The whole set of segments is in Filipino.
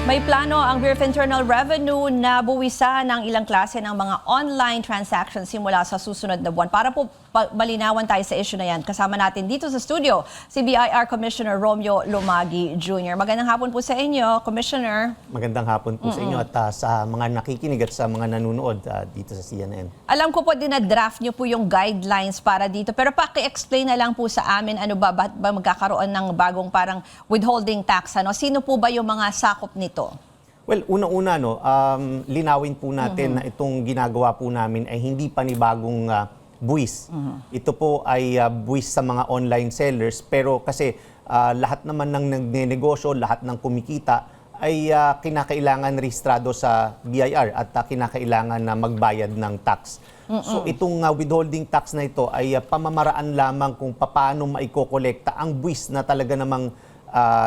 May plano ang Bureau of Internal Revenue na buwisan ng ilang klase ng mga online transactions simula sa susunod na buwan. Para po malinawan tayo sa issue na yan, kasama natin dito sa studio si BIR Commissioner Romeo Lumagi Jr. Magandang hapon po sa inyo, Commissioner. Magandang hapon po sa inyo at sa mga nakikinig at sa mga nanonood dito sa CNN. Alam ko po dinadraft niyo po yung guidelines para dito, pero paki-explain na lang po sa amin ano ba magkakaroon ng bagong parang withholding tax, ano? Sino po ba yung mga sakop nito? Well, unang-una, linawin po natin na itong ginagawa po namin ay hindi panibagong buwis. Ito po ay buwis sa mga online sellers, pero kasi lahat naman ng nagnenegosyo, lahat ng kumikita ay kinakailangan rehistrado sa BIR at kinakailangan na magbayad ng tax. So itong withholding tax na ito ay pamamaraan lamang kung paano maikokolekta ang buwis na talaga namang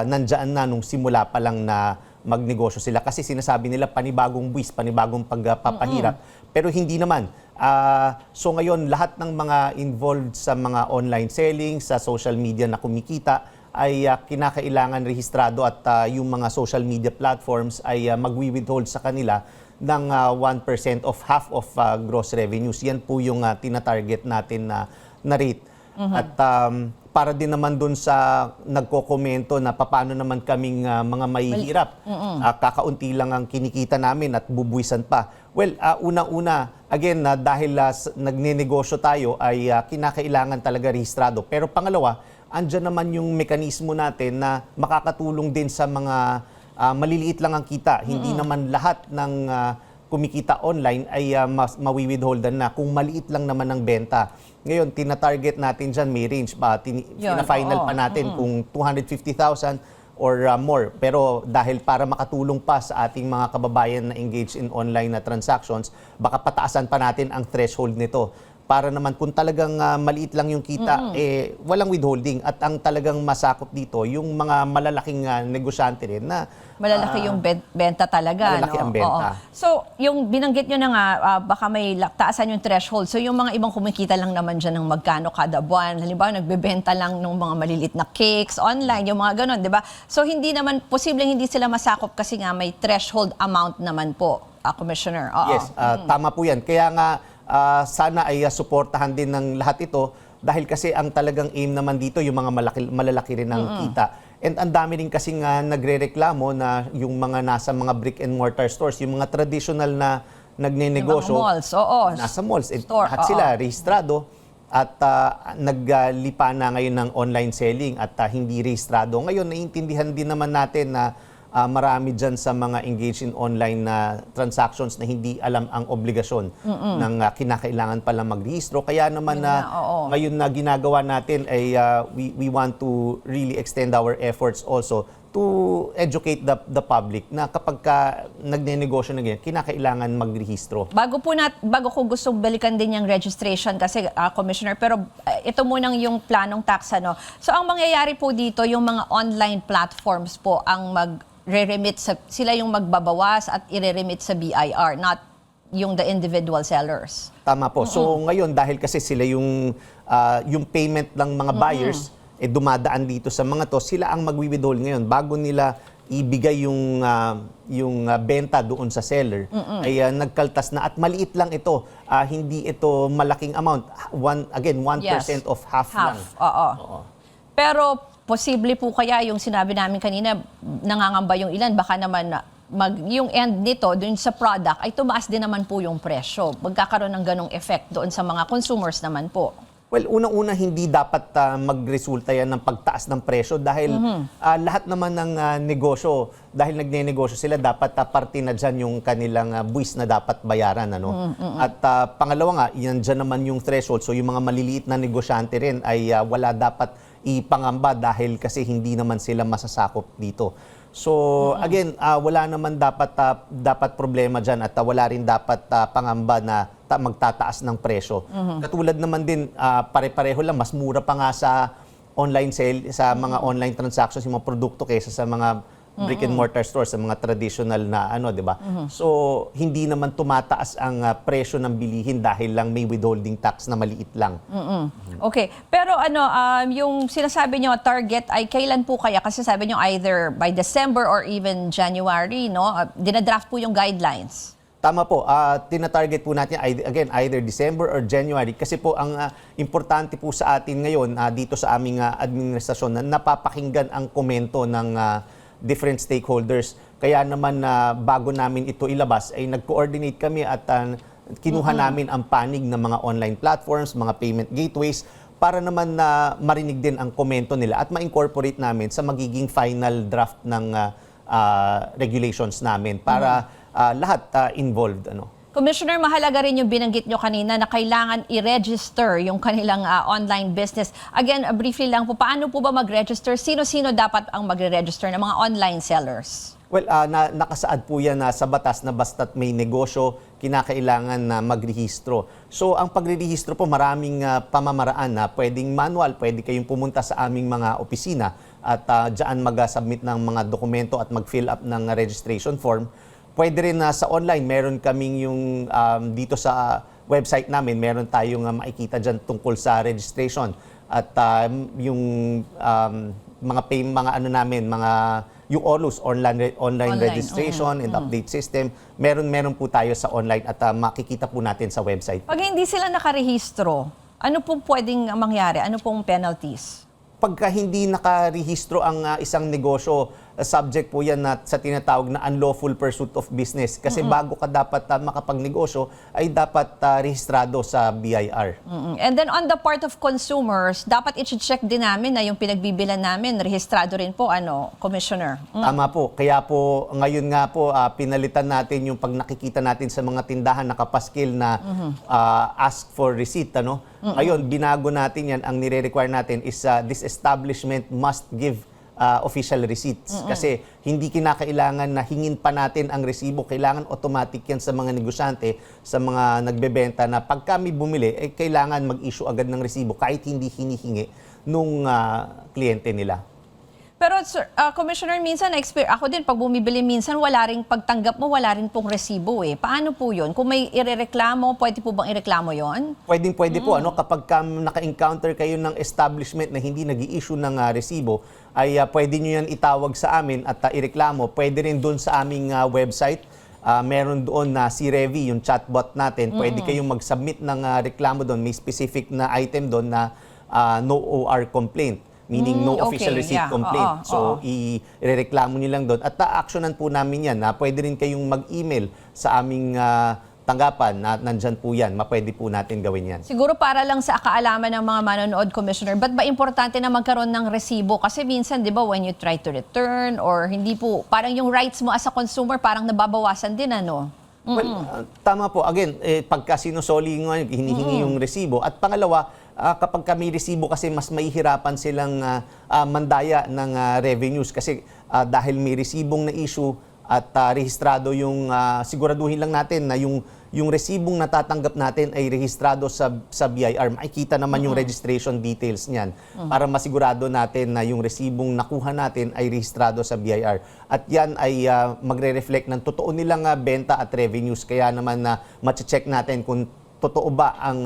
nandyan na nung simula pa lang na magnegosyo sila. Kasi sinasabi nila panibagong buwis, panibagong pagpapahirap. Pero hindi naman. So ngayon, lahat ng mga involved sa mga online selling, sa social media na kumikita, ay kinakailangan rehistrado at yung mga social media platforms ay magwi-withhold sa kanila ng 1% of half of gross revenues. Yan po yung tinatarget natin na rate. At para din naman dun sa nagkokomento na paano naman kaming mga mahihirap, kakaunti lang ang kinikita namin at bubuwisan pa. Well, unang-una, again, dahil nagnenegosyo tayo ay kinakailangan talaga rehistrado. Pero pangalawa, andyan naman yung mekanismo natin na makakatulong din sa mga maliliit lang ang kita. Hindi naman lahat ng kumikita online ay mawi-withholdan na kung maliit lang naman ang benta. Ngayon, tina-target natin dyan, may range pa. Tina-final pa natin kung 250,000 or more. Pero dahil para makatulong pa sa ating mga kababayan na engage in online na transactions, baka pataasan pa natin ang threshold nito. Para naman kung talagang maliit lang yung kita, walang withholding. At ang talagang masakop dito, yung mga malalaking negosyante rin na malalaki yung benta talaga. Malalaki ang benta. Oo. So, yung binanggit nyo na nga, baka may taasan yung threshold. So, yung mga ibang kumikita lang naman dyan ng magkano kada buwan. Halimbawa, nagbebenta lang ng mga malilit na cakes online, yung mga ganun, di ba? So, hindi naman, posibleng hindi sila masakop kasi nga may threshold amount naman po, Commissioner. Oo. Yes, tama po yan. Kaya nga, sana ay suportahan din ng lahat ito dahil kasi ang talagang aim naman dito yung mga malalaki rin ang kita. And ang dami rin kasing nagrereklamo na yung mga nasa mga brick and mortar stores, yung mga traditional na nagnenegosyo, yung mga malls, oo. Nasa malls, Store, lahat sila rehistrado at naglipa na ngayon ng online selling at hindi rehistrado. Ngayon, naiintindihan din naman natin na marami dyan sa mga engaged in online na transactions na hindi alam ang obligasyon ng kinakailangan pala magrehistro. Kaya naman ngayon na ginagawa natin ay we want to really extend our efforts also to educate the public na kapag nagnenegosyo na ganyan, kinakailangan magrehistro. Bago ko gustong balikan din yung registration kasi, Commissioner, pero ito munang yung planong tax, ano. So, ang mangyayari po dito, yung mga online platforms po ang mag-re-remit, sila yung magbabawas at i-remit sa BIR, not yung the individual sellers. Tama po. So, ngayon, dahil kasi sila yung payment ng mga buyers, dumadaan dito sa mga to, sila ang magwi-withhold ngayon bago nila ibigay yung benta doon sa seller ay nagkaltas na at maliit lang ito, hindi ito malaking amount. 1% of half lang. Oo. Pero posible po kaya yung sinabi namin kanina, nangangamba yung ilan, baka naman yung end nito dun sa product ay tumaas din naman po yung presyo. Magkakaroon ng ganong effect doon sa mga consumers naman po. Well, unang-una hindi dapat magresulta yan ng pagtaas ng presyo dahil lahat naman ng negosyo, dahil nagnenegosyo sila, dapat parte na dyan yung kanilang buwis na dapat bayaran. Ano? At pangalawa nga, yan dyan naman yung threshold. So yung mga maliliit na negosyante rin ay wala dapat ipangamba dahil kasi hindi naman sila masasakop dito. So again, wala naman dapat problema dyan at wala rin dapat pangamba na magtataas ng presyo. Katulad naman din, pare-pareho lang, mas mura pa nga sa online sale, sa mga online transactions, yung mga produkto kaysa sa mga brick and mortar stores, sa mga traditional na ano, 'di ba? So hindi naman tumataas ang presyo ng bilihin dahil lang may withholding tax na maliit lang. Okay. Pero yung sinasabi nyo target ay kailan po kaya? Kasi sabi nyo either by December or even January, no? Dinadraft po yung guidelines. Tama po, tina-target po natin again either December or January kasi po ang importante po sa atin ngayon dito sa aming administrasyon na napapakinggan ang komento ng different stakeholders. Kaya naman bago namin ito ilabas ay nag-coordinate kami at kinuha namin ang panig ng mga online platforms, mga payment gateways para naman na marinig din ang komento nila at ma-incorporate namin sa magiging final draft ng regulations namin para lahat involved. Commissioner, mahalaga rin yung binanggit nyo kanina na kailangan i-register yung kanilang online business. Again, briefly lang po, paano po ba mag-register? Sino-sino dapat ang magre-register ng mga online sellers? Well, nakasaad po yan sa batas na basta't may negosyo, kinakailangan na magrehistro. So, ang pagrerehistro po, maraming pamamaraan na pwedeng manual, pwede kayong pumunta sa aming mga opisina at dyan mag-submit ng mga dokumento at mag-fill up ng registration form. Pwede rin sa online, meron kaming yung dito sa website namin, meron tayong makikita dyan tungkol sa registration. At yung mga ano namin, yung OLUS, online registration and update system, meron po tayo sa online at makikita po natin sa website. Pag hindi sila nakarehistro, ano pong pwedeng mangyari? Ano pong penalties? Pagka hindi nakarehistro ang isang negosyo, subject po yan sa tinatawag na unlawful pursuit of business. Kasi bago ka dapat makapagnegosyo, ay dapat rehistrado sa BIR. And then on the part of consumers, dapat i-check din namin na yung pinagbibilan namin, rehistrado rin po, Commissioner? Tama po. Kaya po, ngayon nga po, pinalitan natin yung pag nakikita natin sa mga tindahan nakapaskil na ask for receipt. Ngayon, binago natin yan. Ang nire-require natin is this establishment must give official receipts. Kasi hindi kinakailangan na hingin pa natin ang resibo. Kailangan automatic yan sa mga negosyante, sa mga nagbebenta na pag kami bumili, kailangan mag-issue agad ng resibo kahit hindi hinihingi nung kliyente nila. Pero Commissioner, minsan ako din pag bumibili minsan wala ring pagtanggap mo, wala rin pong resibo eh. Paano po 'yun? Kung may irereklamo, pwede po bang ireklamo 'yon? Pwede po kapag naka-encounter kayo ng establishment na hindi nag-i-issue ng resibo, ay pwede niyo yan itawag sa amin at ireklamo. Pwede rin doon sa aming website. Meron doon na si Revi, yung chatbot natin. Pwede kayong mag-submit ng reklamo doon. May specific na item doon na no OR complaint. Meaning no official receipt complaint. So, irereklamo niyo lang doon. At ta-actionan po namin yan. Pwede rin kayong mag-email sa aming tanggapan na nandyan po yan. Mapwede po natin gawin yan. Siguro para lang sa kaalaman ng mga manonood, Commissioner, ba't ba importante na magkaroon ng resibo? Kasi minsan, di ba, when you try to return or hindi po, parang yung rights mo as a consumer, parang nababawasan din, Well, tama po. Again, pagka sinusoli nga, hinihingi yung resibo. At pangalawa, kapag kami resibo kasi mas mahihirapan silang mandaya ng revenues kasi dahil may resibong na issue at rehistrado yung siguraduhin lang natin na yung resibong natatanggap natin ay rehistrado sa BIR. Makikita naman yung registration details niyan para masigurado natin na yung resibong nakuha natin ay rehistrado sa BIR. At yan ay magre-reflect ng totoo nilang benta at revenues. Kaya naman ma-check natin kung totoo ba ang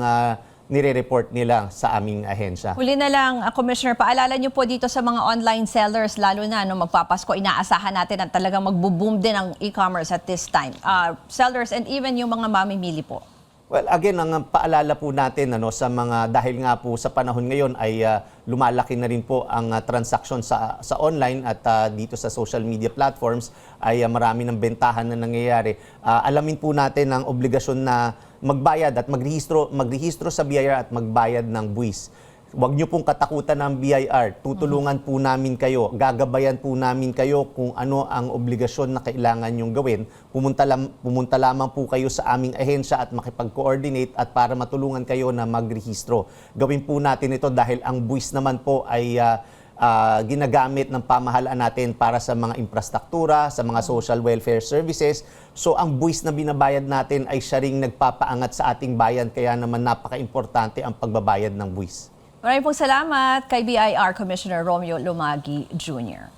nire-report nila sa aming ahensya. Huli na lang, Commissioner, paalala niyo po dito sa mga online sellers, lalo na magpapasko, inaasahan natin na talagang magbo-boom din ang e-commerce at this time. Sellers and even yung mga mamimili po. Well, again, ang paalala po natin sa mga, dahil nga po sa panahon ngayon ay lumalaki na rin po ang transaction sa online at dito sa social media platforms ay marami ng bentahan na nangyayari. Alamin po natin ang obligasyon na magbayad at magrehistro sa BIR at magbayad ng buwis. Huwag niyo pong katakutan ng BIR. Tutulungan po namin kayo. Gagabayan po namin kayo kung ano ang obligasyon na kailangan niyong gawin. Pumunta lamang po kayo sa aming ahensya at makipag-coordinate at para matulungan kayo na magrehistro. Gawin po natin ito dahil ang buwis naman po ay ginagamit ng pamahalaan natin para sa mga infrastruktura, sa mga social welfare services. So ang buwis na binabayad natin ay siya ring nagpapaangat sa ating bayan, kaya naman napaka-importante ang pagbabayad ng buwis. Maraming pong salamat kay BIR Commissioner Romeo Lumagi Jr.